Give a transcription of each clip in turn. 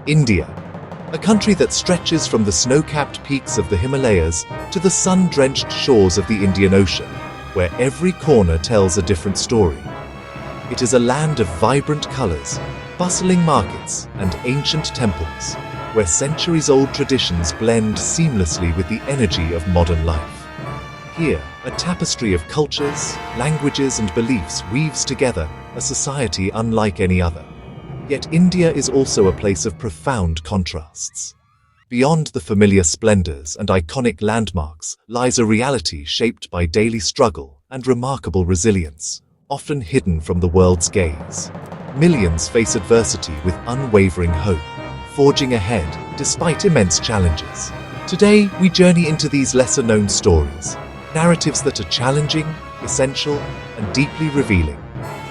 India, a country that stretches from the snow-capped peaks of the Himalayas to the sun-drenched shores of the Indian Ocean, where every corner tells a different story. It is a land of vibrant colors, bustling markets, and ancient temples, where centuries-old traditions blend seamlessly with the energy of modern life. Here, a tapestry of cultures, languages, and beliefs weaves together a society unlike any other. Yet India is also a place of profound contrasts. Beyond the familiar splendors and iconic landmarks lies a reality shaped by daily struggle and remarkable resilience, often hidden from the world's gaze. Millions face adversity with unwavering hope, forging ahead despite immense challenges. Today, we journey into these lesser-known stories, narratives that are challenging, essential, and deeply revealing.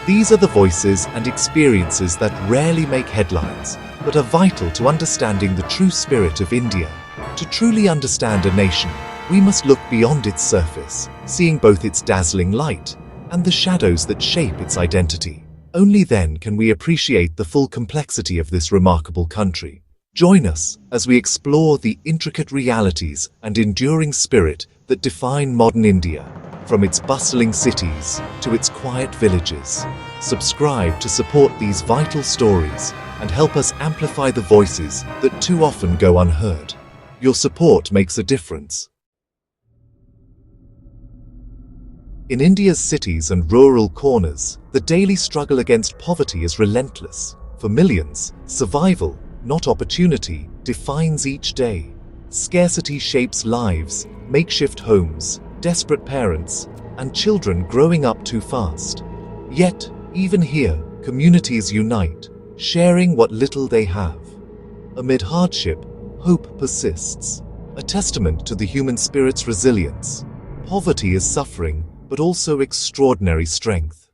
These are the voices and experiences that rarely make headlines, but are vital to understanding the true spirit of India. To truly understand a nation, we must look beyond its surface, seeing both its dazzling light and the shadows that shape its identity. Only then can we appreciate the full complexity of this remarkable country. Join us as we explore the intricate realities and enduring spirit that define modern India, from its bustling cities to its quiet villages. Subscribe to support these vital stories and help us amplify the voices that too often go unheard. Your support makes a difference. In India's cities and rural corners, the daily struggle against poverty is relentless. For millions, survival, not opportunity, defines each day. Scarcity shapes lives, makeshift homes, desperate parents, and children growing up too fast. Yet, even here, communities unite, sharing what little they have. Amid hardship, hope persists, a testament to the human spirit's resilience. Poverty is suffering, but also extraordinary strength.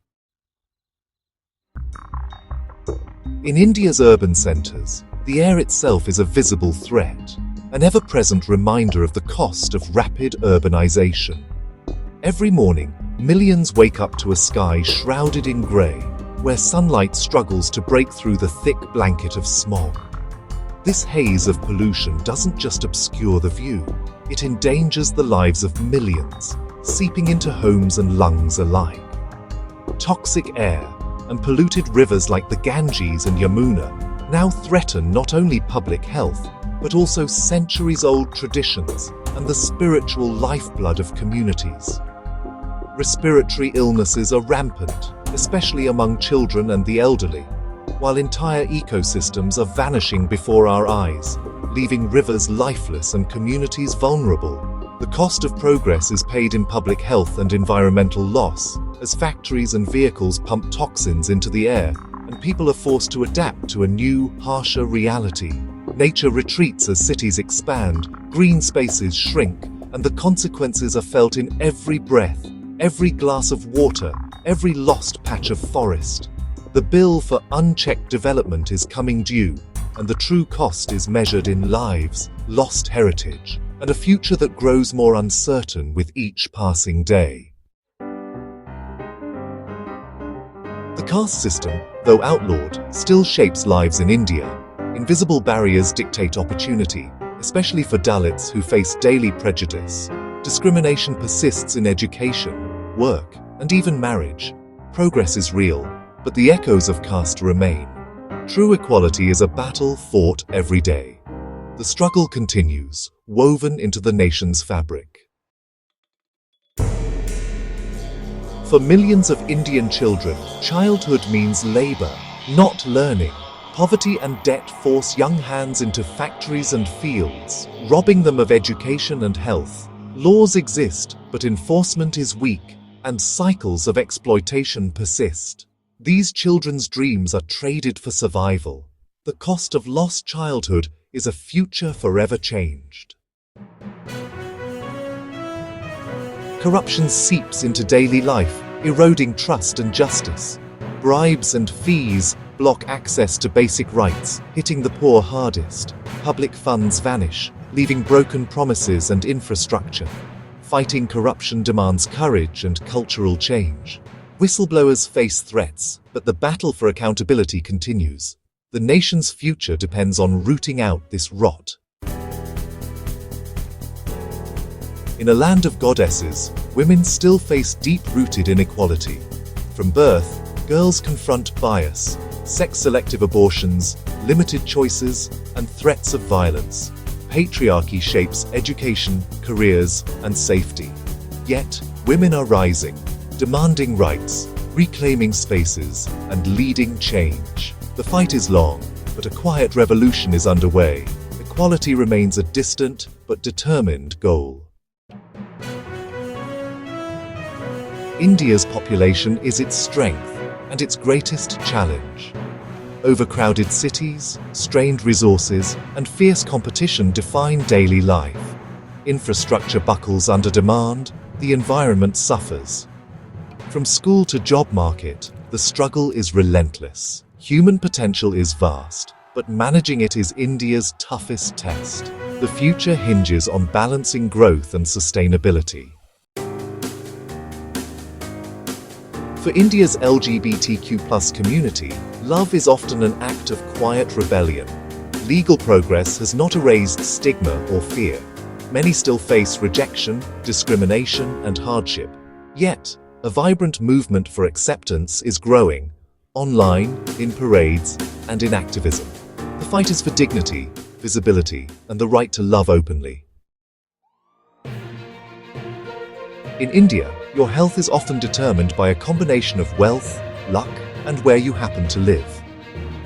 In India's urban centers, the air itself is a visible threat, an ever-present reminder of the cost of rapid urbanization. Every morning, millions wake up to a sky shrouded in grey, where sunlight struggles to break through the thick blanket of smog. This haze of pollution doesn't just obscure the view, it endangers the lives of millions, seeping into homes and lungs alike. Toxic air and polluted rivers like the Ganges and Yamuna now threaten not only public health, but also centuries-old traditions and the spiritual lifeblood of communities. Respiratory illnesses are rampant, especially among children and the elderly, while entire ecosystems are vanishing before our eyes, leaving rivers lifeless and communities vulnerable. The cost of progress is paid in public health and environmental loss, as factories and vehicles pump toxins into the air, and people are forced to adapt to a new, harsher reality. Nature retreats as cities expand, green spaces shrink, and the consequences are felt in every breath, every glass of water, every lost patch of forest. The bill for unchecked development is coming due, and the true cost is measured in lives, lost heritage, and a future that grows more uncertain with each passing day. The caste system, though outlawed, still shapes lives in India. Invisible barriers dictate opportunity, especially for Dalits who face daily prejudice. Discrimination persists in education, work, and even marriage. Progress is real, but the echoes of caste remain. True equality is a battle fought every day. The struggle continues, woven into the nation's fabric. For millions of Indian children, childhood means labor, not learning. Poverty and debt force young hands into factories and fields, robbing them of education and health. Laws exist, but enforcement is weak, and cycles of exploitation persist. These children's dreams are traded for survival. The cost of lost childhood is a future forever changed. Corruption seeps into daily life, eroding trust and justice. Bribes and fees block access to basic rights, hitting the poor hardest. Public funds vanish, leaving broken promises and infrastructure. Fighting corruption demands courage and cultural change. Whistleblowers face threats, but the battle for accountability continues. The nation's future depends on rooting out this rot. In a land of goddesses, women still face deep-rooted inequality. From birth, girls confront bias, sex-selective abortions, limited choices, and threats of violence. Patriarchy shapes education, careers, and safety. Yet, women are rising, demanding rights, reclaiming spaces, and leading change. The fight is long, but a quiet revolution is underway. Equality remains a distant but determined goal. India's population is its strength and its greatest challenge. Overcrowded cities, strained resources, and fierce competition define daily life. Infrastructure buckles under demand, the environment suffers. From school to job market, the struggle is relentless. Human potential is vast, but managing it is India's toughest test. The future hinges on balancing growth and sustainability. For India's LGBTQ+ community, love is often an act of quiet rebellion. Legal progress has not erased stigma or fear. Many still face rejection, discrimination, and hardship. Yet, a vibrant movement for acceptance is growing, online, in parades, and in activism. The fight is for dignity, visibility, and the right to love openly. In India, your health is often determined by a combination of wealth, luck, and where you happen to live.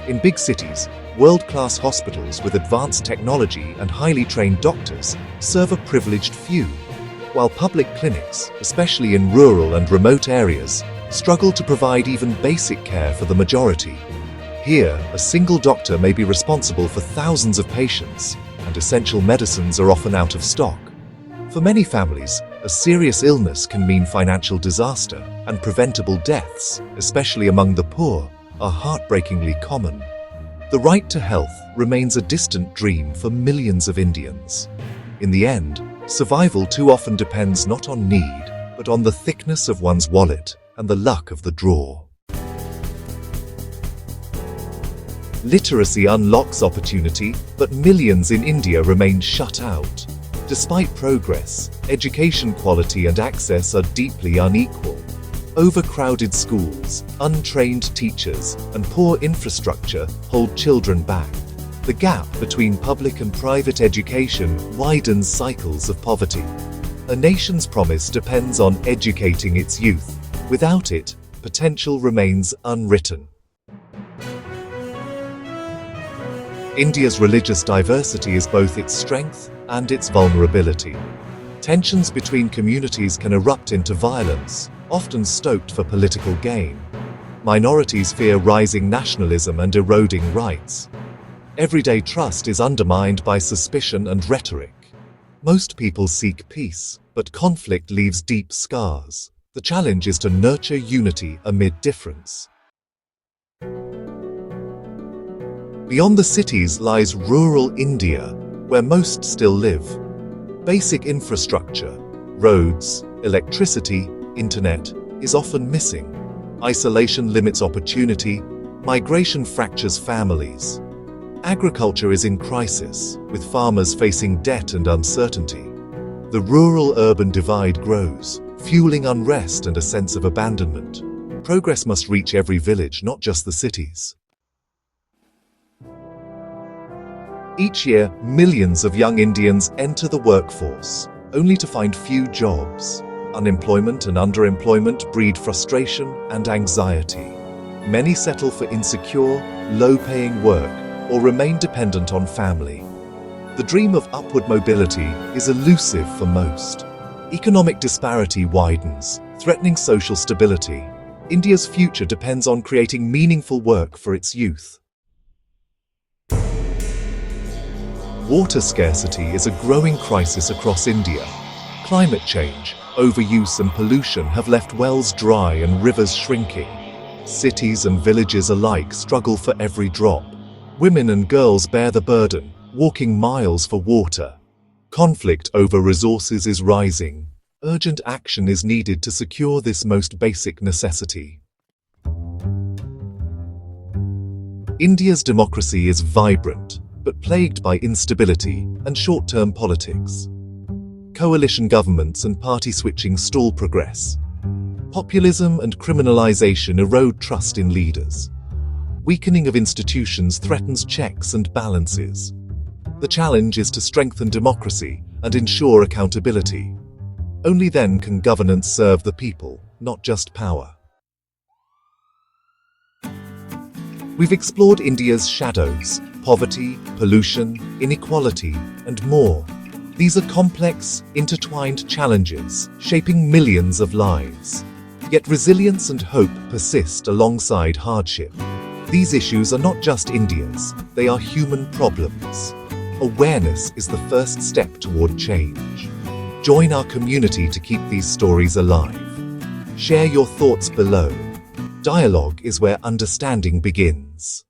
In big cities, world-class hospitals with advanced technology and highly trained doctors serve a privileged few, while public clinics, especially in rural and remote areas, struggle to provide even basic care for the majority. Here, a single doctor may be responsible for thousands of patients, and essential medicines are often out of stock. For many families, a serious illness can mean financial disaster, and preventable deaths, especially among the poor, are heartbreakingly common. The right to health remains a distant dream for millions of Indians. In the end, survival too often depends not on need, but on the thickness of one's wallet and the luck of the draw. Literacy unlocks opportunity, but millions in India remain shut out. Despite progress, education quality and access are deeply unequal. Overcrowded schools, untrained teachers, and poor infrastructure hold children back. The gap between public and private education widens cycles of poverty. A nation's promise depends on educating its youth. Without it, potential remains unwritten. India's religious diversity is both its strength and its vulnerability. Tensions between communities can erupt into violence, often stoked for political gain. Minorities fear rising nationalism and eroding rights. Everyday trust is undermined by suspicion and rhetoric. Most people seek peace, but conflict leaves deep scars. The challenge is to nurture unity amid difference. Beyond the cities lies rural India, where most still live. Basic infrastructure, roads, electricity, internet, is often missing. Isolation limits opportunity, migration fractures families. Agriculture is in crisis, with farmers facing debt and uncertainty. The rural-urban divide grows, fueling unrest and a sense of abandonment. Progress must reach every village, not just the cities. Each year, millions of young Indians enter the workforce, only to find few jobs. Unemployment and underemployment breed frustration and anxiety. Many settle for insecure, low-paying work or remain dependent on family. The dream of upward mobility is elusive for most. Economic disparity widens, threatening social stability. India's future depends on creating meaningful work for its youth. Water scarcity is a growing crisis across India. Climate change, overuse and pollution have left wells dry and rivers shrinking. Cities and villages alike struggle for every drop. Women and girls bear the burden, walking miles for water. Conflict over resources is rising. Urgent action is needed to secure this most basic necessity. India's democracy is vibrant, but plagued by instability and short-term politics. Coalition governments and party switching stall progress. Populism and criminalization erode trust in leaders. Weakening of institutions threatens checks and balances. The challenge is to strengthen democracy and ensure accountability. Only then can governance serve the people, not just power. We've explored India's shadows, poverty, pollution, inequality, and more. These are complex, intertwined challenges, shaping millions of lives. Yet resilience and hope persist alongside hardship. These issues are not just India's, they are human problems. Awareness is the first step toward change. Join our community to keep these stories alive. Share your thoughts below. Dialogue is where understanding begins.